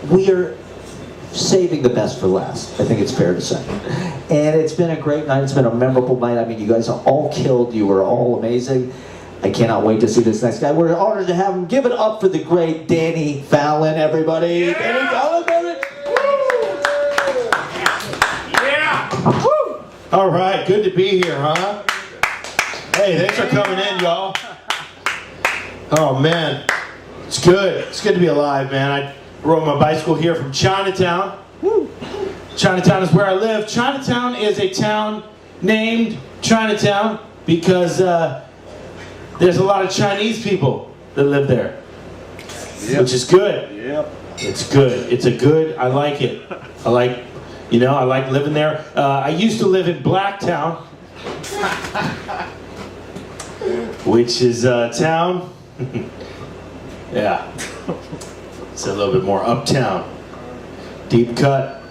we are saving the best for last. I think it's fair to say. And it's been a great night. It's been a memorable night. I mean, you guys are all killed. You were all amazing. I cannot wait to see this next guy. We're honored to have him. Give it up for the great Danny Fallon, everybody. Yeah. Danny Fallon, baby. Yeah. Woo. All right, good to be here, huh? Hey, thanks for coming in, y'all. Oh man, it's good. It's good to be alive, man. I rode my bicycle here from Chinatown. Woo. Chinatown is where I live. Chinatown is a town named Chinatown because there's a lot of Chinese people that live there, which is good. Yep. It's good. It's a good. I like it. I like living there. I used to live in Blacktown, which is a town. Yeah. It's a little bit more uptown. Deep cut.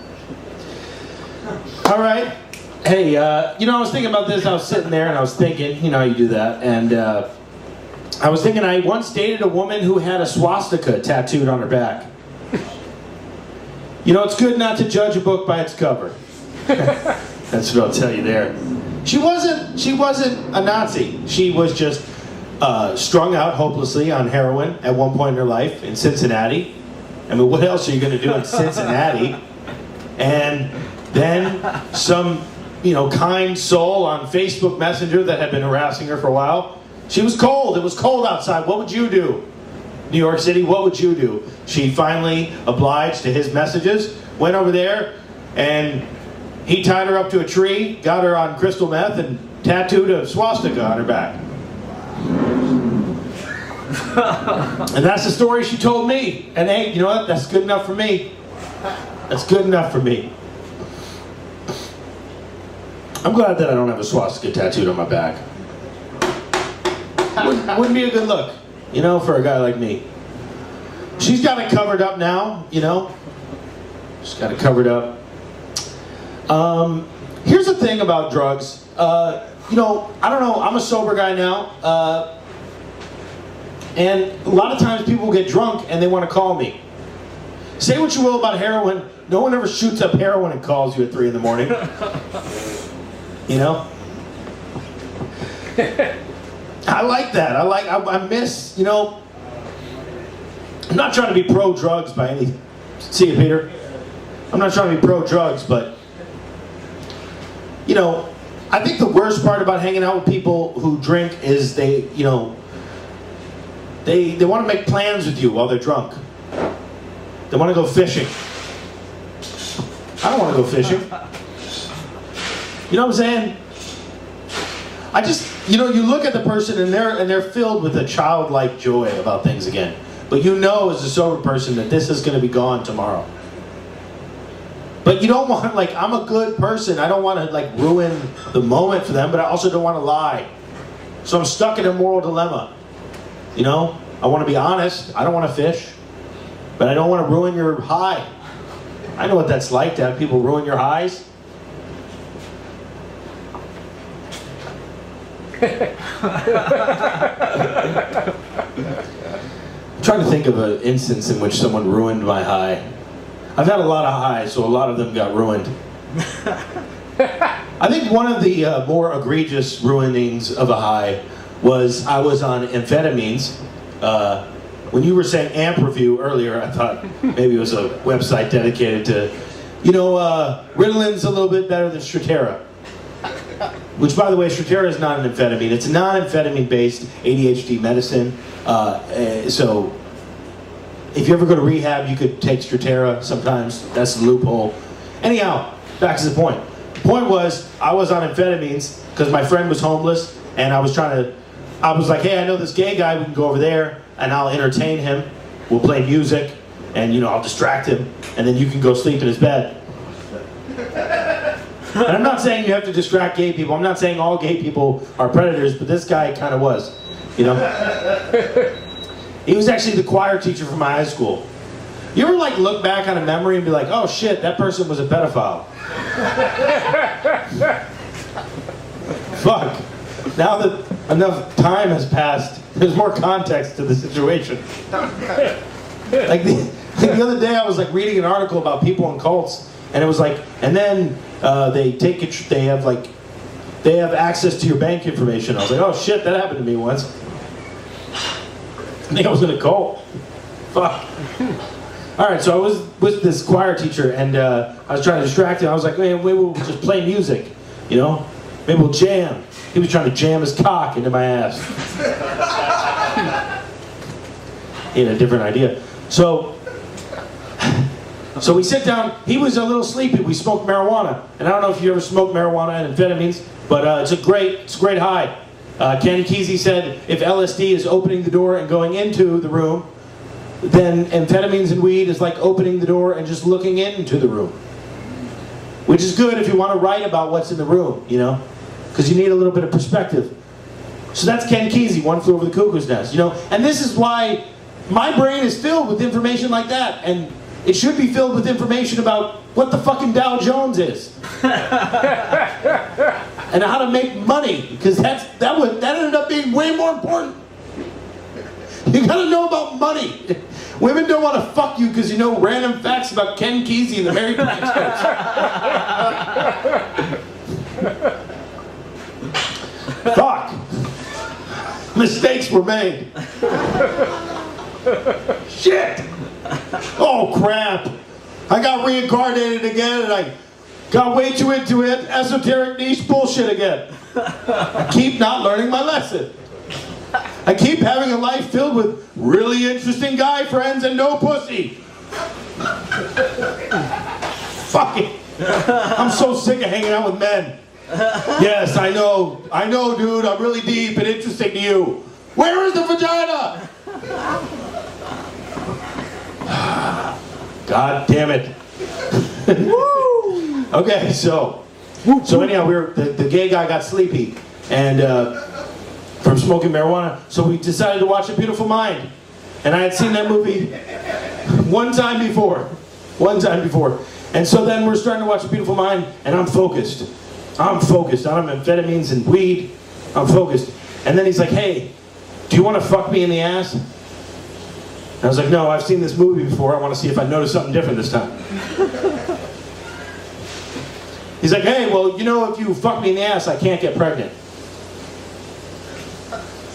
All right. Hey, I was thinking about this. I was sitting there and I was thinking, you know how you do that. And I was thinking I once dated a woman who had a swastika tattooed on her back. You know, it's good not to judge a book by its cover. That's what I'll tell you there. She wasn't a Nazi. She was just strung out hopelessly on heroin at one point in her life in Cincinnati. I mean, what else are you going to do in Cincinnati? And then some, kind soul on Facebook Messenger that had been harassing her for a while. She was cold. It was cold outside. What would you do? New York City, what would you do? She finally obliged to his messages, went over there, and he tied her up to a tree, got her on crystal meth, and tattooed a swastika on her back. And that's the story she told me. And hey, you know what? That's good enough for me. That's good enough for me. I'm glad that I don't have a swastika tattooed on my back. Wouldn't be a good look, for a guy like me. She's got it covered up now, She's got it covered up. Here's the thing about drugs. I don't know, I'm a sober guy now. And a lot of times people get drunk and they want to call me. Say what you will about heroin, no one ever shoots up heroin and calls you at 3 in the morning. I like that. I miss, I'm not trying to be pro-drugs by any... See you, Peter. I'm not trying to be pro-drugs, but, I think the worst part about hanging out with people who drink is they want to make plans with you while they're drunk. They want to go fishing. I don't want to go fishing. You know what I'm saying? I just, you look at the person and they're filled with a childlike joy about things again. But as a sober person that this is going to be gone tomorrow. But you don't want, I'm a good person. I don't want to, ruin the moment for them, but I also don't want to lie. So I'm stuck in a moral dilemma. I want to be honest. I don't want to fish. But I don't want to ruin your high. I know what that's like to have people ruin your highs. I'm trying to think of an instance in which someone ruined my high. I've had a lot of highs, so a lot of them got ruined. I think one of the more egregious ruinings of a high was I was on amphetamines. When you were saying amp review earlier, I thought maybe it was a website dedicated to, Ritalin's a little bit better than Strattera. Which, by the way, Strattera is not an amphetamine. It's a non-amphetamine-based ADHD medicine. So if you ever go to rehab, you could take Strattera sometimes. That's the loophole. Anyhow, back to the point. The point was, I was on amphetamines because my friend was homeless, and I was like, hey, I know this gay guy, we can go over there, and I'll entertain him. We'll play music, and, I'll distract him, and then you can go sleep in his bed. And I'm not saying you have to distract gay people. I'm not saying all gay people are predators, but this guy kind of was, He was actually the choir teacher from my high school. You ever look back on a memory and be like, oh shit, that person was a pedophile? Fuck. Now that enough time has passed, there's more context to the situation. The other day I was like reading an article about people in cults, and it was like, and then they have access to your bank information. I was like, oh shit, that happened to me once. I think I was in a cult. Fuck. All right, so I was with this choir teacher, and I was trying to distract him. I was like, hey, maybe we'll just play music, you know? Maybe we'll jam. He was trying to jam his cock into my ass. He had a different idea. So we sit down. He was a little sleepy. We smoked marijuana, and I don't know if you ever smoked marijuana and amphetamines, but it's a great high. Ken Kesey said if LSD is opening the door and going into the room, then amphetamines and weed is like opening the door and just looking into the room. Which is good if you want to write about what's in the room, you know, because you need a little bit of perspective. So that's Ken Kesey, One Flew Over the Cuckoo's Nest, you know, and this is why my brain is filled with information like that, and it should be filled with information about what the fucking Dow Jones is. And how to make money, because that ended up being way more important. You gotta know about money. Women don't want to fuck you because you know random facts about Ken Kesey and the Mary Blackstones. Fuck. Mistakes were made. Shit. Oh crap. I got reincarnated again and I got way too into it. Esoteric niche bullshit again. I keep not learning my lesson. I keep having a life filled with really interesting guy friends and no pussy. Fuck it. I'm so sick of hanging out with men. Yes, I know, dude, I'm really deep and interesting to you. Where is the vagina? God damn it. Okay, so anyhow, the gay guy got sleepy and from smoking marijuana, so we decided to watch A Beautiful Mind. And I had seen that movie one time before. And so then we're starting to watch A Beautiful Mind, and I'm focused. I'm focused on amphetamines and weed. I'm focused. And then he's like, hey, do you want to fuck me in the ass? And I was like, no, I've seen this movie before. I want to see if I notice something different this time. He's like, hey, well, you know, if you fuck me in the ass, I can't get pregnant.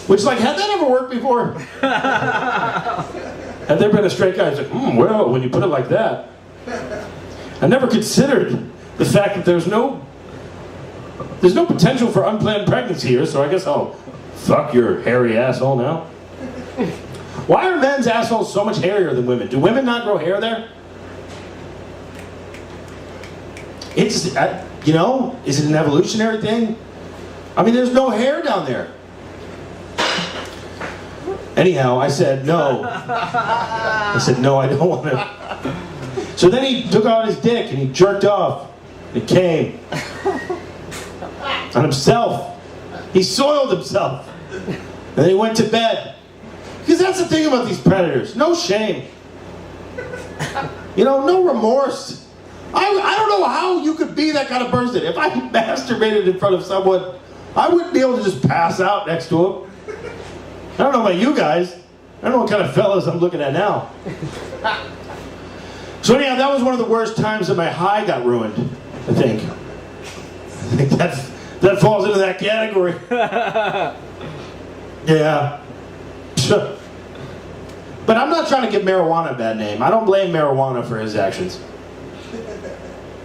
Which, like, had that ever worked before? Had there been a straight guy who's like, well, when you put it like that. I never considered the fact that there's no potential for unplanned pregnancy here, so I guess I'll fuck your hairy asshole now. Why are men's assholes so much hairier than women? Do women not grow hair there? It's, you know, is it an evolutionary thing? I mean, there's no hair down there. Anyhow, I said no. I said, no, I don't want to. So then he took out his dick and he jerked off. It came. On himself. He soiled himself. And then he went to bed. Because that's the thing about these predators. No shame. You know, no remorse. I don't know how you could be that kind of person. If I masturbated in front of someone, I wouldn't be able to just pass out next to him. I don't know about you guys. I don't know what kind of fellas I'm looking at now. So anyhow, that was one of the worst times that my high got ruined, I think. That falls into that category. Yeah. But I'm not trying to give marijuana a bad name. I don't blame marijuana for his actions.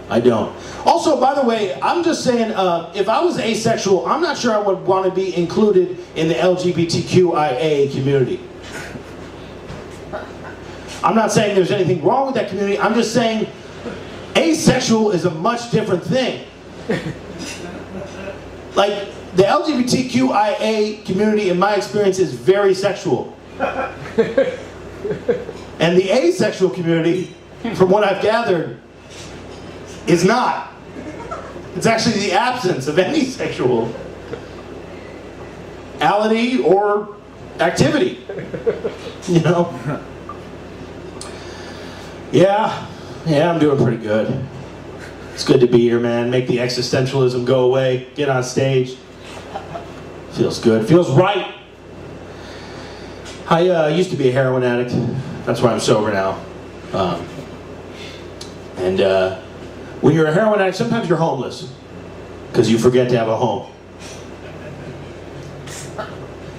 I don't. Also, by the way, I'm just saying, if I was asexual, I'm not sure I would want to be included in the LGBTQIA community. I'm not saying there's anything wrong with that community. I'm just saying asexual is a much different thing. Like, the LGBTQIA community, in my experience, is very sexual. And the asexual community, from what I've gathered, is not. It's actually the absence of any sexuality or activity. You know? Yeah, I'm doing pretty good. It's good to be here, man. Make the existentialism go away. Get on stage. Feels good. Feels right. I used to be a heroin addict. That's why I'm sober now. When you're a heroin addict, sometimes you're homeless because you forget to have a home.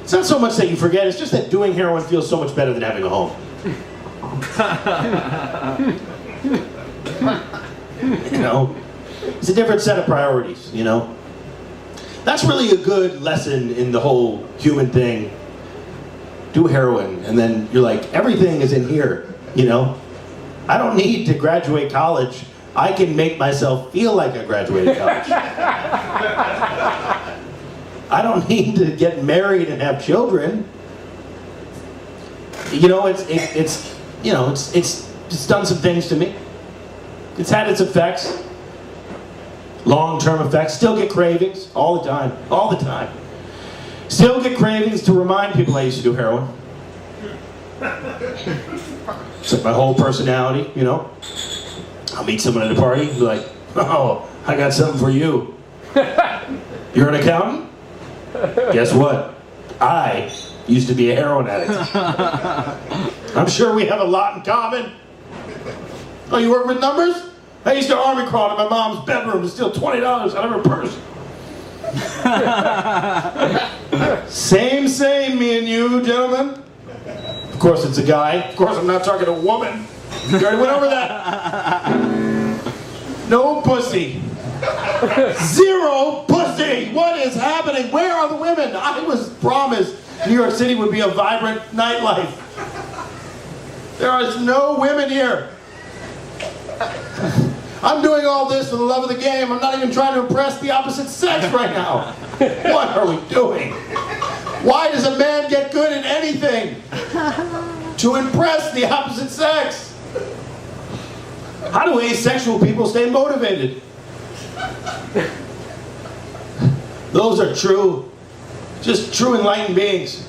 It's not so much that you forget, it's just that doing heroin feels so much better than having a home. You know? It's a different set of priorities, you know? That's really a good lesson in the whole human thing. Do heroin, and then you're like, everything is in here, you know? I don't need to graduate college. I can make myself feel like I graduated college. I don't need to get married and have children. You know, it's done some things to me. It's had its effects, long-term effects. Still get cravings all the time. Still get cravings to remind people I used to do heroin. It's like my whole personality, you know. I'll meet someone at a party, be like, oh, I got something for you. You're an accountant? Guess what? I used to be a heroin addict. I'm sure we have a lot in common. Oh, you work with numbers? I used to army crawl to my mom's bedroom to steal $20 out of her purse. Same, me and you, gentlemen. Of course it's a guy. Of course I'm not talking to a woman. You already went over that. No pussy. Zero pussy. What is happening? Where are the women? I was promised New York City would be a vibrant nightlife. There is no women here. I'm doing all this for the love of the game. I'm not even trying to impress the opposite sex right now. What are we doing? Why does a man get good at anything? To impress the opposite sex. How do asexual people stay motivated? Those are just true enlightened beings.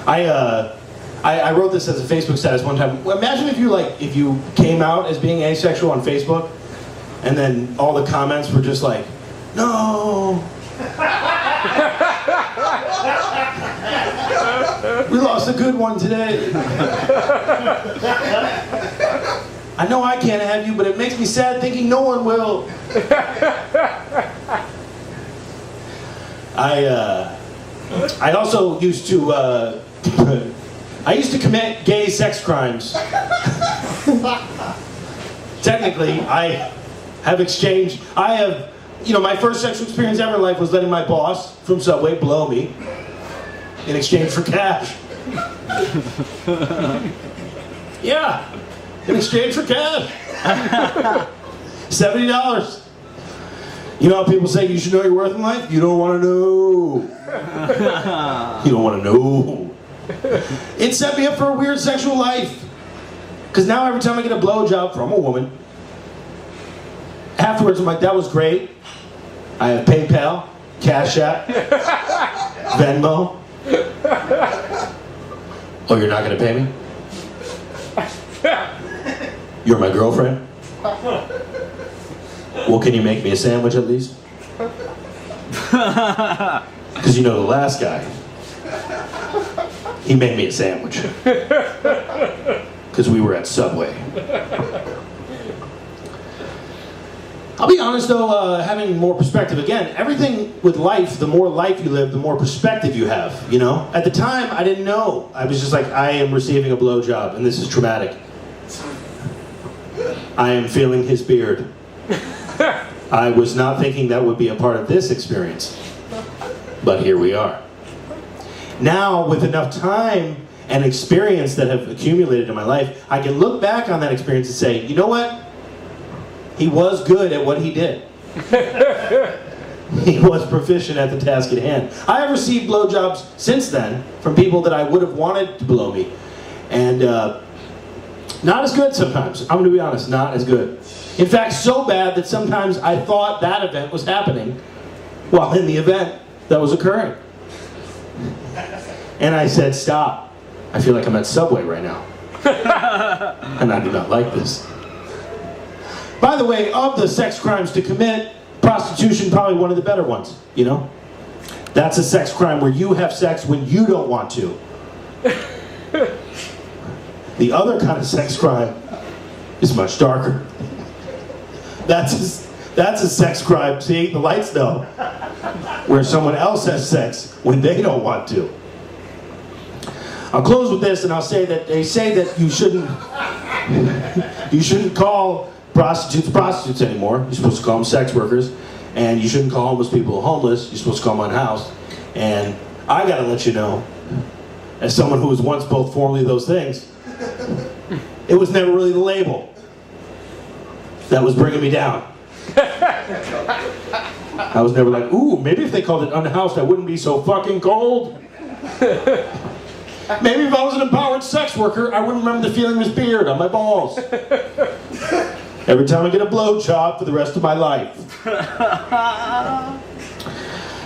I wrote this as a Facebook status one time. Imagine if you came out as being asexual on Facebook, and then all the comments were just like, no. We lost a good one today. I know I can't have you, but it makes me sad thinking no one will. I also used to I used to commit gay sex crimes. Technically, my first sexual experience ever in life was letting my boss from Subway blow me in exchange for cash. Yeah, in exchange for cash. $70. You know how people say you should know your worth in life? You don't want to know. You don't want to know. It set me up for a weird sexual life. Because now every time I get a blowjob from a woman, afterwards I'm like, that was great. I have PayPal, Cash App, Venmo. Oh, you're not going to pay me? You're my girlfriend? Well, can you make me a sandwich at least? Because you know the last guy, he made me a sandwich. Because we were at Subway. I'll be honest though, having more perspective, again, everything with life, the more life you live, the more perspective you have, you know? At the time, I didn't know. I was just like, I am receiving a blowjob and this is traumatic. I am feeling his beard. I was not thinking that would be a part of this experience. But here we are. Now, with enough time and experience that have accumulated in my life, I can look back on that experience and say, you know what? He was good at what he did. He was proficient at the task at hand. I have received blowjobs since then from people that I would have wanted to blow me. And not as good sometimes. I'm going to be honest, not as good. In fact, so bad that sometimes I thought that event was happening while in the event that was occurring. And I said, stop. I feel like I'm at Subway right now. And I do not like this. By the way, of the sex crimes to commit, prostitution probably one of the better ones, you know? That's a sex crime where you have sex when you don't want to. The other kind of sex crime is much darker. That's a sex crime, see, the lights know, where someone else has sex when they don't want to. I'll close with this, and I'll say that they say that you shouldn't call prostitutes anymore. You're supposed to call them sex workers, and you shouldn't call homeless people homeless. You're supposed to call them unhoused. And I gotta let you know, as someone who was once both formerly those things, it was never really the label that was bringing me down. I was never like, ooh, maybe if they called it unhoused, I wouldn't be so fucking cold. Maybe if I was an empowered sex worker, I wouldn't remember the feeling of his beard on my balls. Every time I get a blowjob for the rest of my life.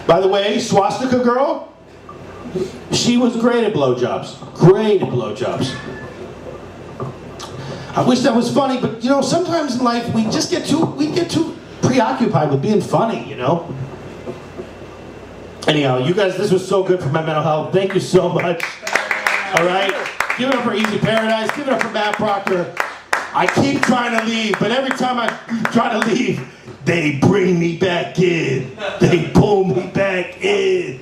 By the way, Swastika Girl, she was great at blowjobs. Great at blowjobs. I wish that was funny, but you know, sometimes in life we get too preoccupied with being funny, you know? Anyhow, you guys, this was so good for my mental health. Thank you so much. All right? Give it up for Easy Paradise. Give it up for Matt Proctor. I keep trying to leave, but every time I try to leave, they bring me back in. They pull me back in.